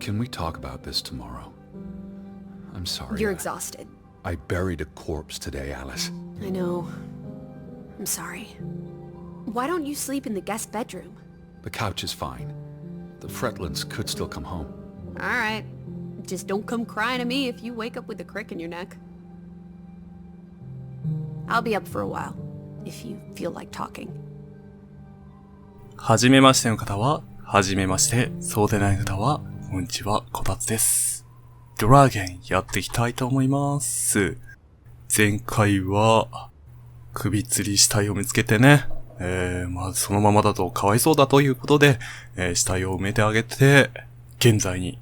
Can we talk about this tomorrow? I'm sorry. You're exhausted. I buried a corpse today, Alice. I know. I'm sorry. Why don't you sleep in the guest bedroom? The couch is fine. The Fretlands could still come home. Alright. Just don't come crying to me if you wake up with a crick in your neck. I'll be up for a while, if you feel like talking. はじめましての方は、はじめまして。そうでない方は、こんにちは、こたつです。ドラーゲンやっていきたいと思います。前回は、首吊り死体を見つけてね、まあそのままだとかわいそうだということで、死体を埋めてあげて、現在に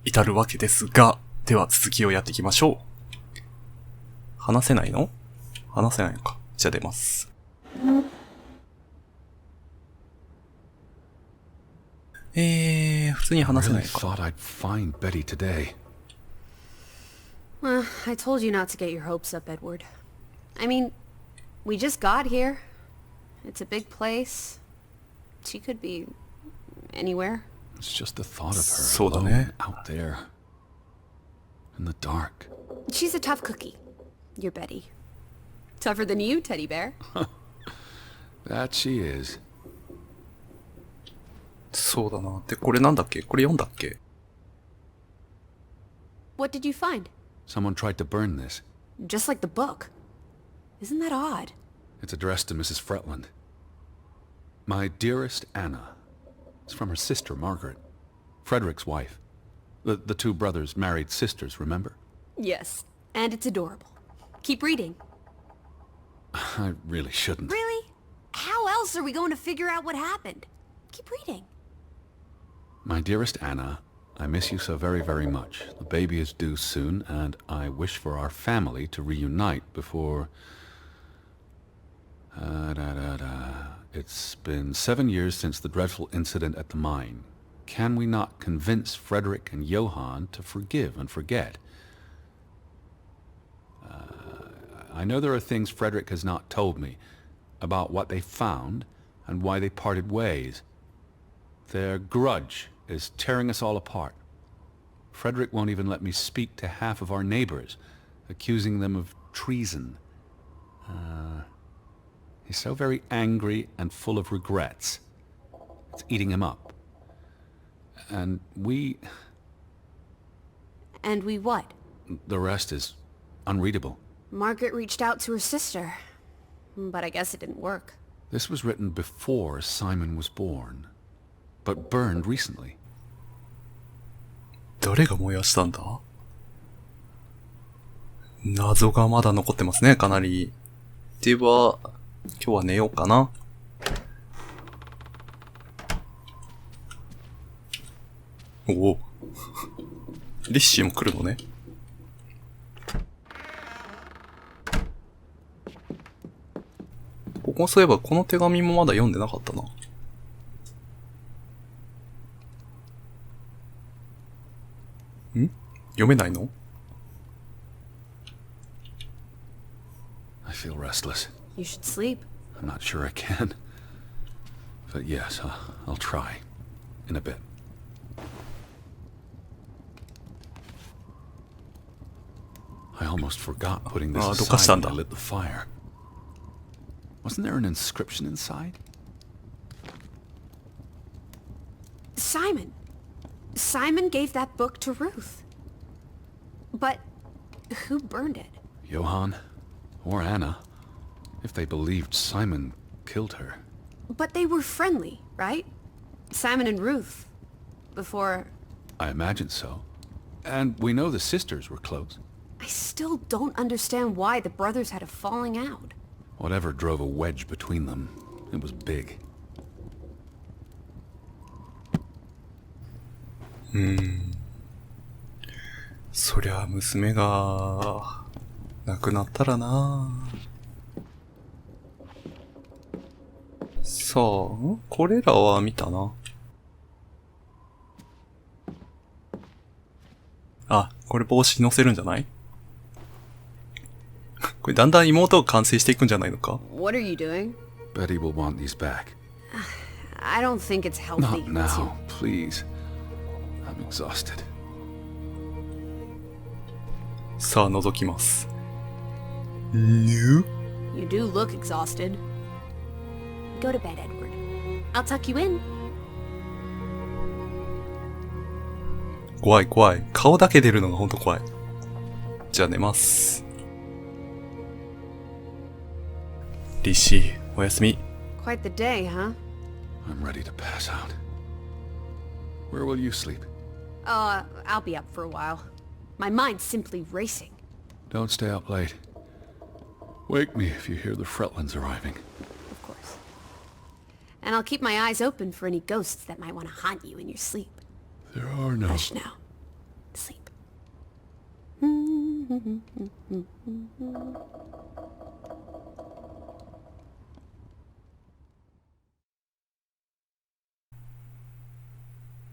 至るわけですが、では続きをやっていきましょう。話せないの？話せないのか。じゃあ出ます。普通に話せないのか。I really thought I'd find Betty today. Well, I told you not to get your hopes up, Edward. I mean, we just got here. It's a big place. She could be anywhere. It's just the thought of her そうだね。 alone out there in the dark. She's a tough cookie. You're Betty. Tougher than you, teddy bear. That she is. そうだな。で、これなんだっけ？これ読んだっけ？ What did you find? Someone tried to burn this. Just like the book. Isn't that odd? It's addressed to Mrs. Fretland. My dearest Anna. It's from her sister, Margaret. Frederick's wife. The two brothers married sisters, remember? Yes, and it's adorable. Keep reading. I really shouldn't. Really? How else are we going to figure out what happened? Keep reading. My dearest Anna, I miss you so very, very much. The baby is due soon, and I wish for our family to reunite before... It's been 7 years since the dreadful incident at the mine. Can we not convince Frederick and Johann to forgive and forget? I know there are things Frederick has not told me about what they found and why they parted ways. Their grudge is tearing us all apart. Frederick won't even let me speak to half of our neighbors, accusing them of treason. He's so very angry and full of regrets. It's eating him up. And we... And we what? The rest is unreadable. Margaret reached out to her sister, but I guess it didn't work. This was written before Simon was born, but burned recently. 誰が燃やしたんだ？謎がまだ残ってますね、かなり。では、今日は寝ようかな。おお。リッシーも来るのね。ここそういえばこの手紙もまだ読んでなかったな。ん？読めないの？ I feel restless. You should sleep. I'm not sure I can. But yes, I'll try. In a bit. I almost forgot putting this aside when I lit the fire. Wasn't there an inscription inside? Simon. Simon gave that book to Ruth. But who burned it? Johann or Anna, if they believed Simon killed her. But they were friendly, right? Simon and Ruth. Before... I imagine so. And we know the sisters were close. I still don't understand why the brothers had a falling out. Whatever drove a wedge between them, it was big. そりゃ娘が亡くなったらな。さあ、これらは見たな。あ、これ帽子乗せるんじゃない？これだんだん妹が完成していくんじゃないのか？ What are you doing? Betty will want these back. I don't think it's healthy. Not now, please. I'm exhausted. さあ、覗きます。You do look exhausted. Go to bed, Edward. I'll tuck you in. 怖い怖い。顔だけ出るのがほんと怖い。じゃあ寝ます。リッシー、おやすみ。Quite the day, huh? I'm ready to pass out. Where will you sleep? I'll be up for a while. My mind's simply racing. Don't stay up late. Wake me if you hear the Fretlands arriving. Of course. And I'll keep my eyes open for any ghosts that might want to haunt you in your sleep. There are no... Hush now. Sleep.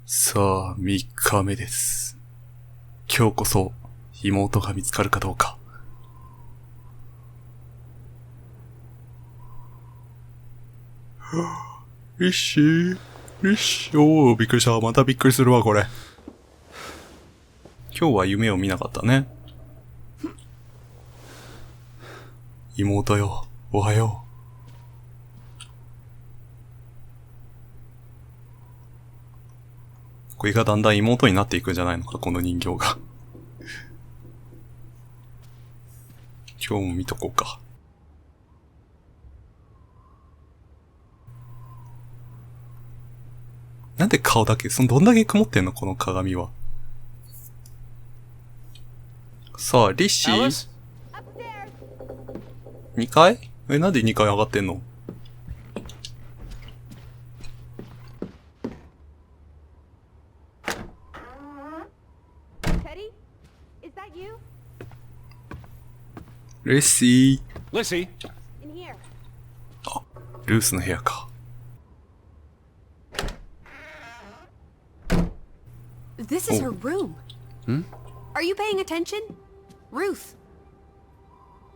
さあ、3日目です。今日こそ妹が見つかるかどうか。リッシー、リッシー、おー、びっくりした。またびっくりするわ、これ。今日は夢を見なかったね。妹よ、おはよう。これがだんだん妹になっていくんじゃないのか、この人形が。今日も見とこうか。なんで顔だけ、どんだけ曇ってんのこの鏡は。さあ、リッシー。2階？なんで2階上がってんの？ Teddy? Is that you? レッシー。Lissy! In here. あ、ルースの部屋か。This is her room. Hmm? Are you paying attention? Ruth.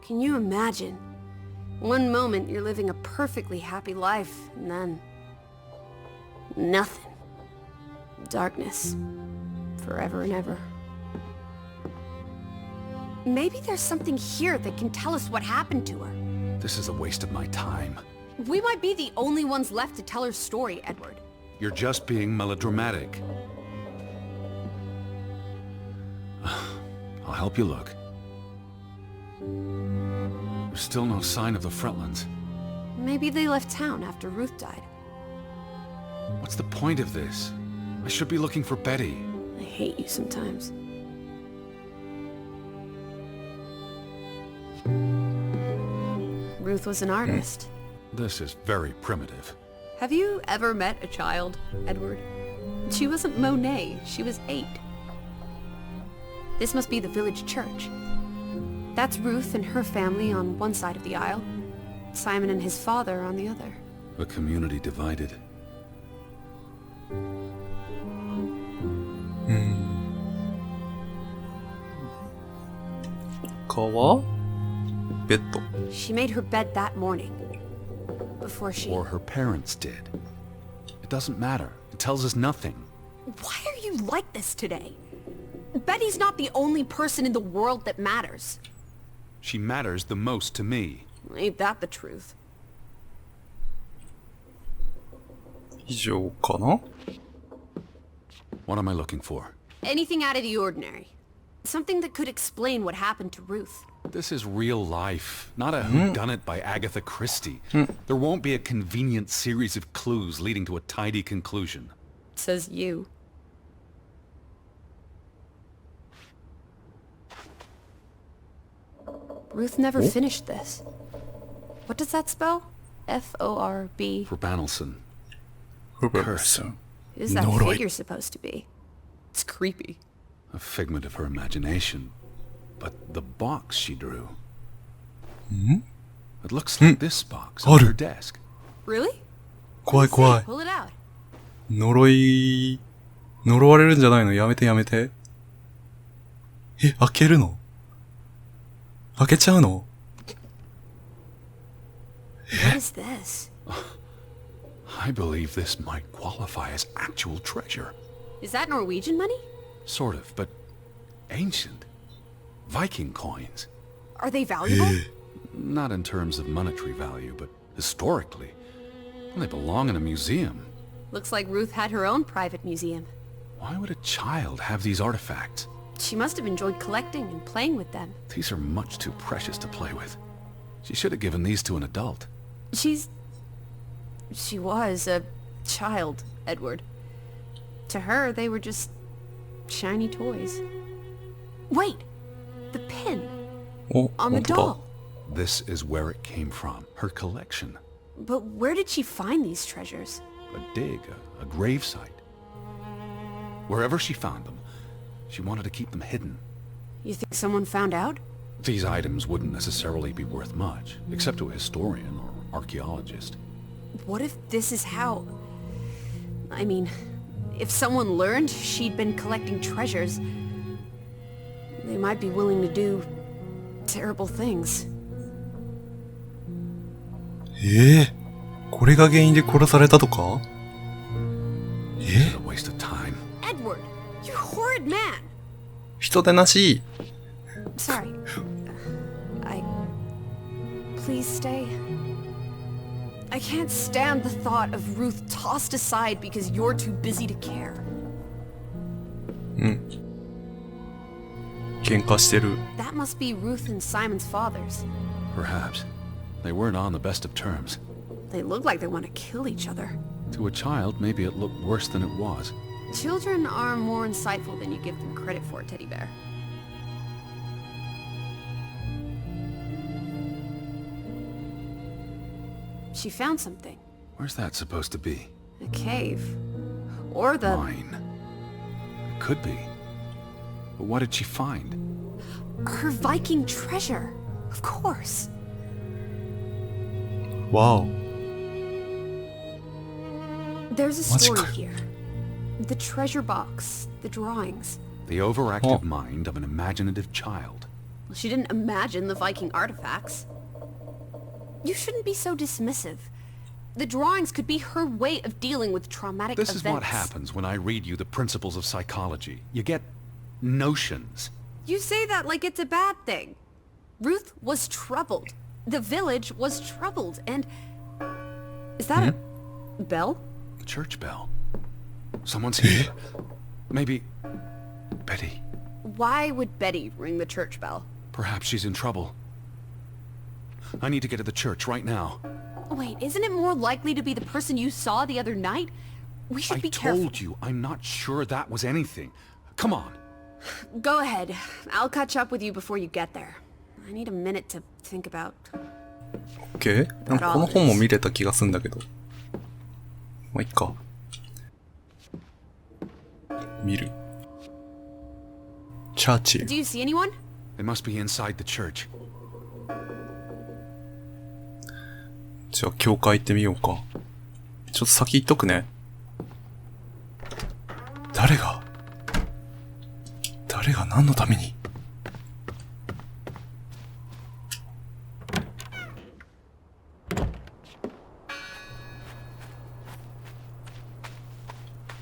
Can you imagine? One moment you're living a perfectly happy life, and then... nothing. Darkness. Forever and ever. Maybe there's something here that can tell us what happened to her. This is a waste of my time. We might be the only ones left to tell her story, Edward. You're just being melodramatic. I'll help you look. There's still no sign of the Fretlands. Maybe they left town after Ruth died. What's the point of this? I should be looking for Betty. I hate you sometimes. Ruth was an artist. This is very primitive. Have you ever met a child, Edward? She wasn't Monet, she was 8. This must be the village church. That's Ruth and her family on one side of the aisle. Simon and his father on the other. A community divided. 他はベッド。 She made her bed that morning. Before she... Or her parents did. It doesn't matter. It tells us nothing. Why are you like this today? Betty's not the only person in the world that matters. She matters the most to me. Ain't that the truth? 以上かな？ What am I looking for? Anything out of the ordinary. Something that could explain what happened to Ruth. This is real life, not a whodunit by Agatha Christie. There won't be a convenient series of clues leading to a tidy conclusion. Says you. Ruth never finished this. What does that spell? F-O-R-B. For Banelson. Curse. Who's that Noroi. figure supposed to be? It's creepy. A figment of her imagination. But the box she drew... It looks like this box on her desk. Really? 怖い怖い。 Pull it out. 呪われるんじゃないの？やめてやめて。え、開けるの？開けちゃうの？ What is this? I believe this might qualify as actual treasure. Is that Norwegian money? Sort of, but ancient. Viking coins. Are they valuable? Not in terms of monetary value, but historically. Well, they belong in a museum. Looks like Ruth had her own private museum. Why would a child have these artifacts? She must have enjoyed collecting and playing with them. These are much too precious to play with. She should have given these to an adult. She was a child, Edward. To her, they were just shiny toys. Wait! The pin! お、 On the 本当だ。 doll! This is where it came from. Her collection. But where did she find these treasures? A dig, a grave site. Wherever she found them, she wanted to keep them hidden. You think someone found out? These items wouldn't necessarily be worth much, except to a historian or archaeologist. What if this is how... I mean, if someone learned she'd been collecting treasures, they might be willing to do terrible things. これが原因で殺されたとか？ It's a waste of time. Edward, you horrid man! 人でなし。 Sorry. Please stay. I can't stand the thought of Ruth tossed aside because you're too busy to care. 喧嘩してる。 That must be Ruth and Simon's fathers. Perhaps. They weren't on the best of terms. They look like they want to kill each other. To a child, maybe it looked worse than it was. Children are more insightful than you give them credit for, Teddy Bear. She found something. Where's that supposed to be? A cave. Or the... Mine. It could be. But what did she find? Her Viking treasure. Of course. Wow. There's a story Magical. here. The treasure box, the drawings. The overactive mind of an imaginative child. Well, she didn't imagine the Viking artifacts. You shouldn't be so dismissive. The drawings could be her way of dealing with traumatic This events. is what happens when I read you the principles of psychology. You get notions. You say that like it's a bad thing. Ruth was troubled. The village was troubled, and... Is that a bell? The church bell. Someone's here. Maybe... Betty. Why would Betty ring the church bell? Perhaps she's in trouble. I need to get to the church right now. Wait, isn't it more likely to be the person you saw the other night? We should I be careful. told you, I'm not sure that was anything. Come on. Go ahead. I'll catch up with you before you get there. I need a minute to think about... OK? なんかこの本も見れた気がすんだけど。まあ、いっか。見る。チャーチル。 Do you see anyone? They must be inside the church. じゃあ、教会行ってみようか。ちょっと先行っとくね。誰が何のために？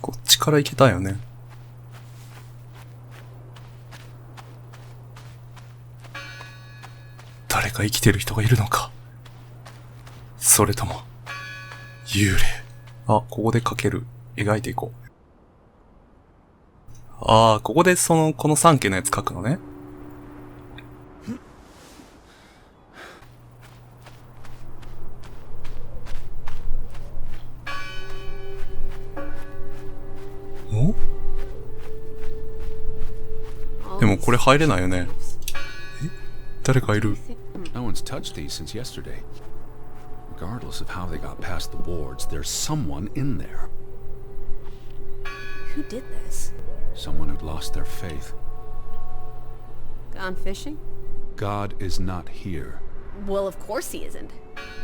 こっちから行けたよね。誰か生きてる人がいるのか。それとも、幽霊。あ、ここで描ける。描いていこう。ああ、ここでこの3家のやつ描くのね。お？でもこれ入れないよね。え？誰かいる。No one's touched these since yesterday. Regardless of how they got past the wards, there's someone in there. Who did this? Someone who'd lost their faith. Gone fishing? God is not here. Well, of course he isn't.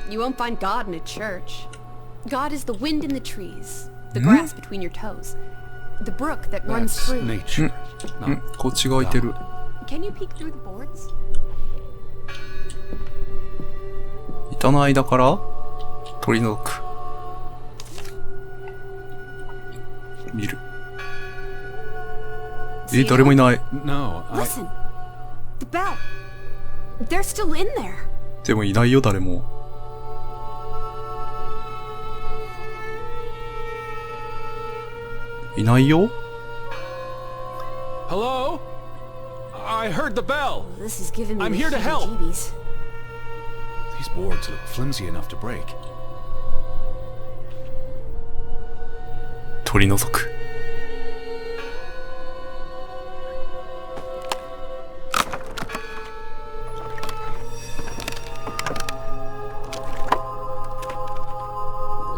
You won't find God in a church. God is the wind in the trees, the grass between your toes, the brook that runs That's through. nature. こっちが開いてる。 Can you peek through the boards? 板の間から取り除く。見る。see 誰もいない。 No, Listen. The bell. They're still in there. でもいないよ、誰も。いないよ。 Hello? I heard the bell. This is giving me I'm the here to help. heebie-jeebies. These boards look flimsy enough to break. 取り除く。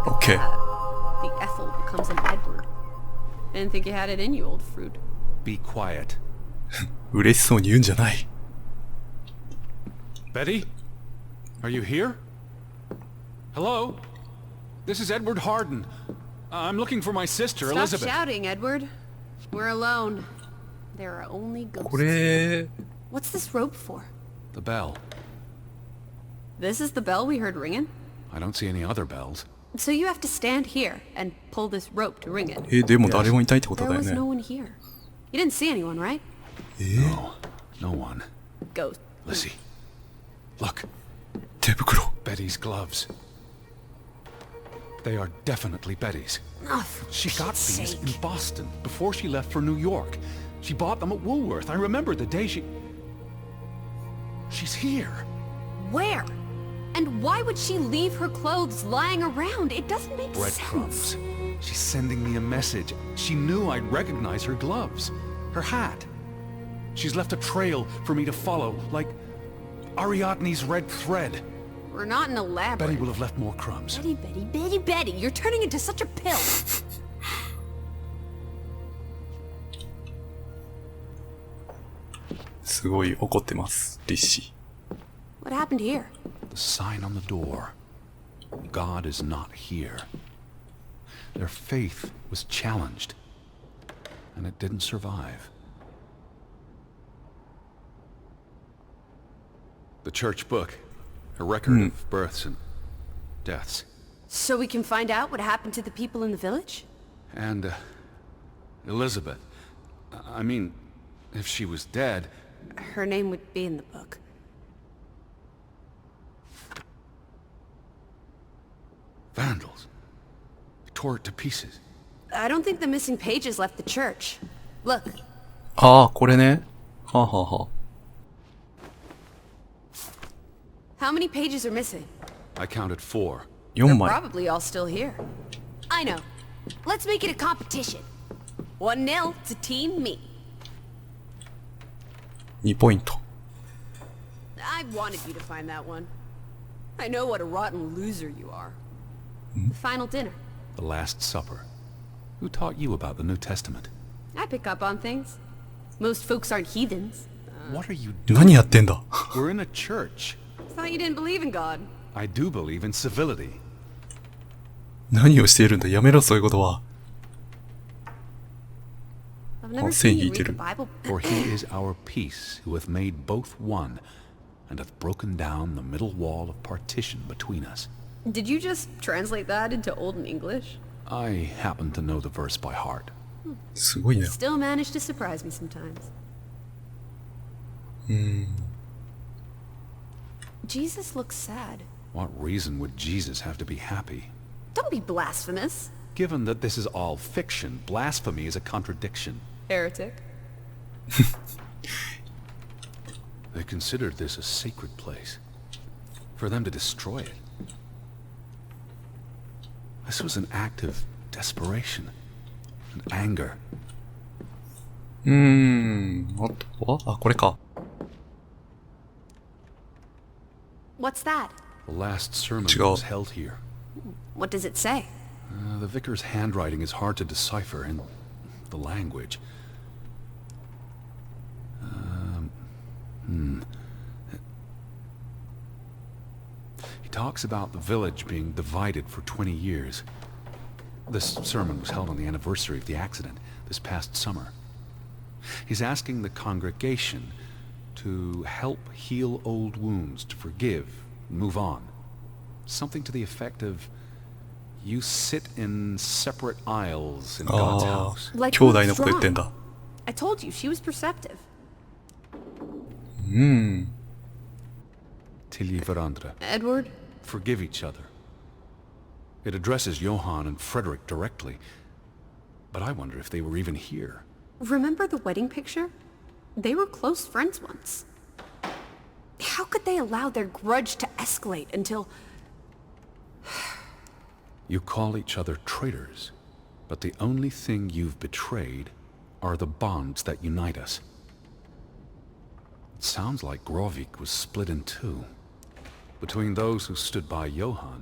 OK。 The Ethel becomes an Edward. Didn't think you had it in you, old fruit. Be quiet. 嬉しそうに言うんじゃない。 Betty? Are you here? Hello? This is Edward Harden. I'm looking for my sister, Stop Elizabeth. shouting, Edward. We're alone. There are only ghosts. これ、 What's this rope for? The bell. This is the bell we heard ringing? I don't see any other bells. So you have to stand here and pull this rope to ring it. でも誰もいないってこと There だよ was ね。 no one here. You didn't see anyone, right? No. No one. Ghost. Lizzie. Look. 手袋。 Betty's gloves. They are definitely Betty's. Oh, for She got Pete's these sake. in Boston before she left for New York. She bought them at Woolworth. I remember the day she... She's here. Where? And why would she leave her clothes lying around? It doesn't make sense. Breadcrumbs. She's sending me a message. She knew I'd recognize her gloves. Her hat. She's left a trail for me to follow, like Ariadne's red thread. We're not in a Betty labyrinth. will have left more crumbs. Betty. You're turning into such a pill. すごい怒ってます、リッシ What happened here? The sign on the door. God is not here. Their faith was challenged, and it didn't survive. The church book, a record of births and deaths. So we can find out what happened to the people in the village? And Elizabeth. I mean, if she was dead... Her name would be in the book. Vandals. They tore it to pieces. I don't think the missing pages left the church. Look, ュ。ああ、これね。はあ、はあはあ、 how many pages are missing? I counted 4. 4 They're 枚。 probably all still here. I know. Let's make it a competition. 1-0 to Team Me. 2ポイント。 I wanted you to find that one. I know what a rotten loser you are. The final dinner. The Last Supper. Who taught you about the New Testament? I pick up on things. Most folks aren't heathens. What are you doing? 何やってんだ We're in a church. Thought you didn't believe in God. I do believe in civility. 何をしているんだやめろ、そういうことは。 I've never saying seen you he read the didn't. Bible. For he is our peace, who hath made both one, and hath broken down the middle wall of partition between us. Did you just translate that into Olden English? I happen to know the verse by heart. すごいね。 Still manage to surprise me sometimes. Jesus looks sad. What reason would Jesus have to be happy? Don't be blasphemous. Given that this is all fiction, blasphemy is a contradiction. Heretic. They considered this a sacred place. For them to destroy it. This was an act of desperation and anger. あとはあ、これか。 What's that? The last sermon Chico. was held here. What does it say? The vicar's handwriting is hard to decipher, and the language. He talks about the village being divided for 20 years. This sermon was held on the anniversary of the accident this past summer. He's asking the congregation to help heal old wounds, to forgive, move on. Something to the effect of, you sit in separate aisles in God's あ house. あ、 Like 兄弟のこと言ってん withdrawn. だ。I told you, she was perceptive. Tilly Verandra. Edward? Forgive each other. It addresses Johann and Frederick directly. But I wonder if they were even here. Remember the wedding picture? They were close friends once. How could they allow their grudge to escalate until... You call each other traitors, but the only thing you've betrayed are the bonds that unite us. It sounds like Grovik was split in two, between those who stood by Johann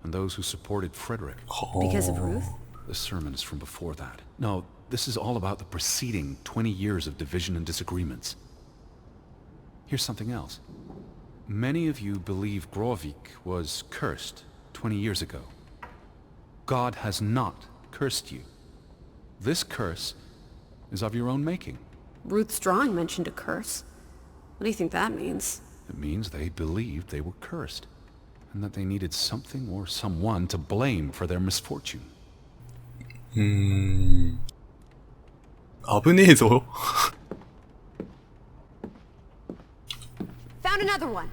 and those who supported Frederick. Because of Ruth? The sermon is from before that. No, this is all about the preceding 20 years of division and disagreements. Here's something else. Many of you believe Grovik was cursed 20 years ago. God has not cursed you. This curse is of your own making. Ruth's drawing mentioned a curse. What do you think that means? It means they believed they were cursed, and that they needed something or someone to blame for their misfortune. 危ねえぞ。Found another one.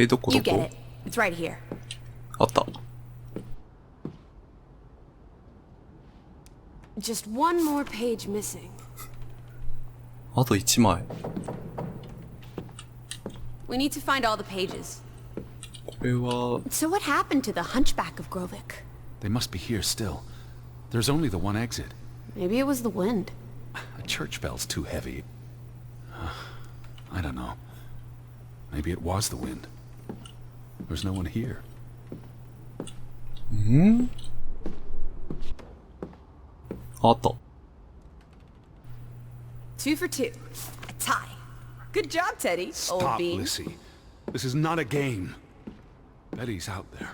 どこ You ど get こ it. It's right here. あった。Just one more page missing. あと1枚。We need to find all the pages. これは、 So what happened to the hunchback of Grovik? They must be here still. There's only the one exit. Maybe it was the wind. A church bell's too heavy. I don't know. Maybe it was the wind. There's no one here. あった。Two for two. A tie. Good job, Teddy. Old Stop, bean. Lissy. This is not a game. Betty's out there.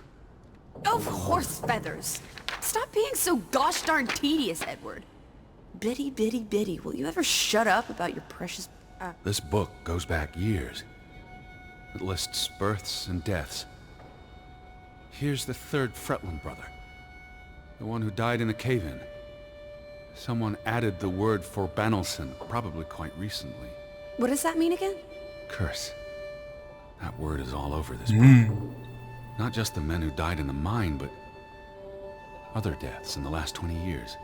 Of horse feathers. Stop being so gosh darn tedious, Edward. Bitty, bitty, bitty. Will you ever shut up about your precious... This book goes back years. It lists births and deaths. Here's the third Fretland brother. The one who died in the cave-in. Someone added the word for Banelson, probably quite recently. What does that mean again? Curse. That word is all over this book. Not just the men who died in the mine, but other deaths in the last 20 years.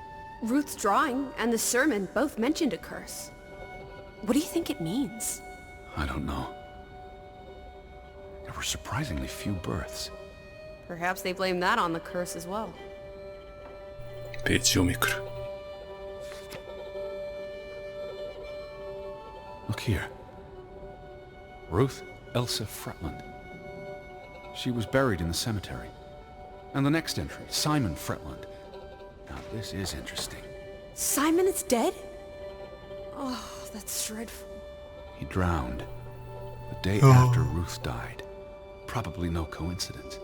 Ruth's drawing and the sermon both mentioned a curse. What do you think it means? I don't know. There were surprisingly few births. Perhaps they blame that on the curse as well. ページをめくる。Look here. Ruth Elsa Fretland. She was buried in the cemetery. And the next entry, Simon Fretland. Now this is interesting. Simon is dead? Oh, that's dreadful. He drowned the day after Ruth died. Probably no coincidence.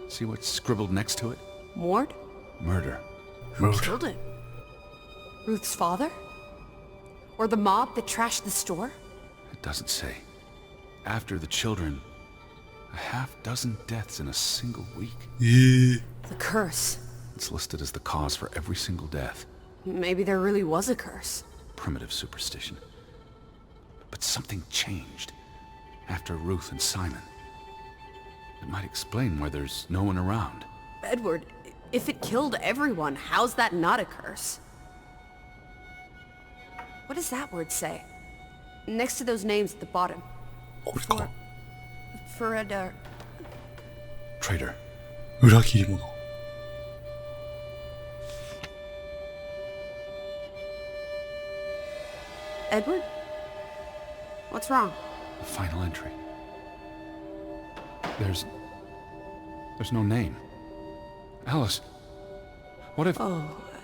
See what's scribbled next to it? Mord? Murder. Who killed him? Ruth's father? Or the mob that trashed the store? It doesn't say. After the children, a half-dozen deaths in a single week. The curse. It's listed as the cause for every single death. Maybe there really was a curse. Primitive superstition. But something changed after Ruth and Simon. It might explain why there's no one around. Edward, if it killed everyone, how's that not a curse? What does that word say? Next to those names at the bottom. これか。 Fredder. Traitor. 裏切り者。Edward? What's wrong? The final entry. There's no name. Alice, what if... Oh,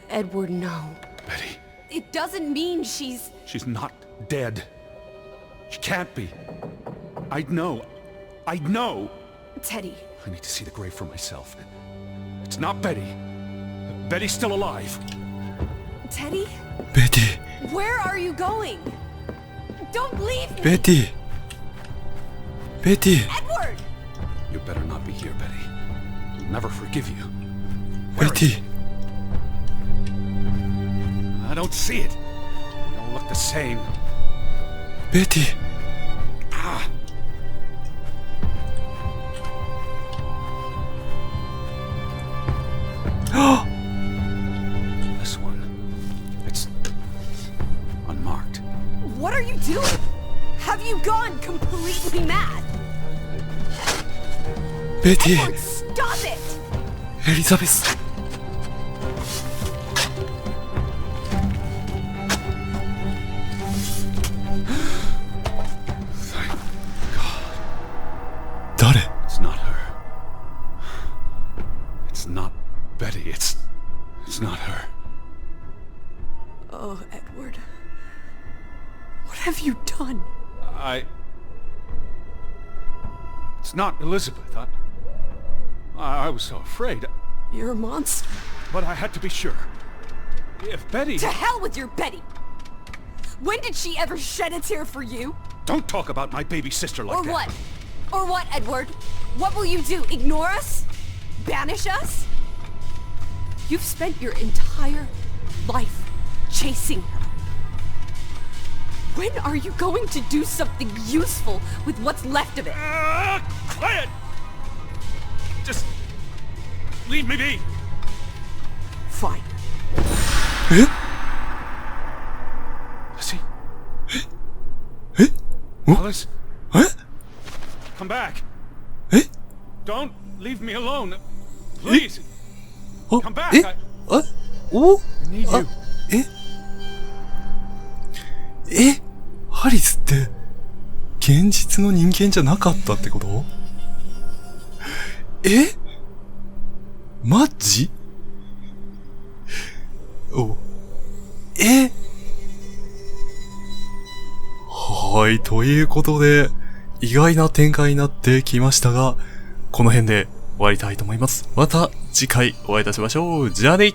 Edward, no. Betty, It doesn't mean she's... she's not dead. She can't be. I'd know. I'd know. Teddy. I need to see the grave for myself. It's not Betty. Betty's still alive. Teddy? ベティ Where are you going? Don't leave me! ベティベティ Edward! You better not be here, Betty. I'll never forgive you. ベティ I don't see it. look the same. ベティ。This one. It's unmarked. What are you doing? Have you gone completely mad? ベテ Edward, ィ、 stop it! エリザベス。誰？ It's not her. It's not Betty. It's not her. Oh, Edward. What have you done? It's not Elizabeth. I was so afraid. You're a monster. But I had to be sure. If Betty... To hell with your Betty! When did she ever shed a tear for you? Don't talk about my baby sister like Or that. what? Or what, Edward? What will you do? Ignore us? Banish us? You've spent your entire life chasing her. When are you going to do something useful with what's left of it? Quiet! Just... leave me be. Fine. え？ Lizzie? え？お？ Alice? え？ Come back. え？ Don't leave me alone. Please. あ、 Come back. え？ I あ、お？ need あ you.、ハリスって、現実の人間じゃなかったってこと？マジ？はい、ということで、意外な展開になってきましたが、この辺で終わりたいと思います。また次回お会いいたしましょう。じゃあね。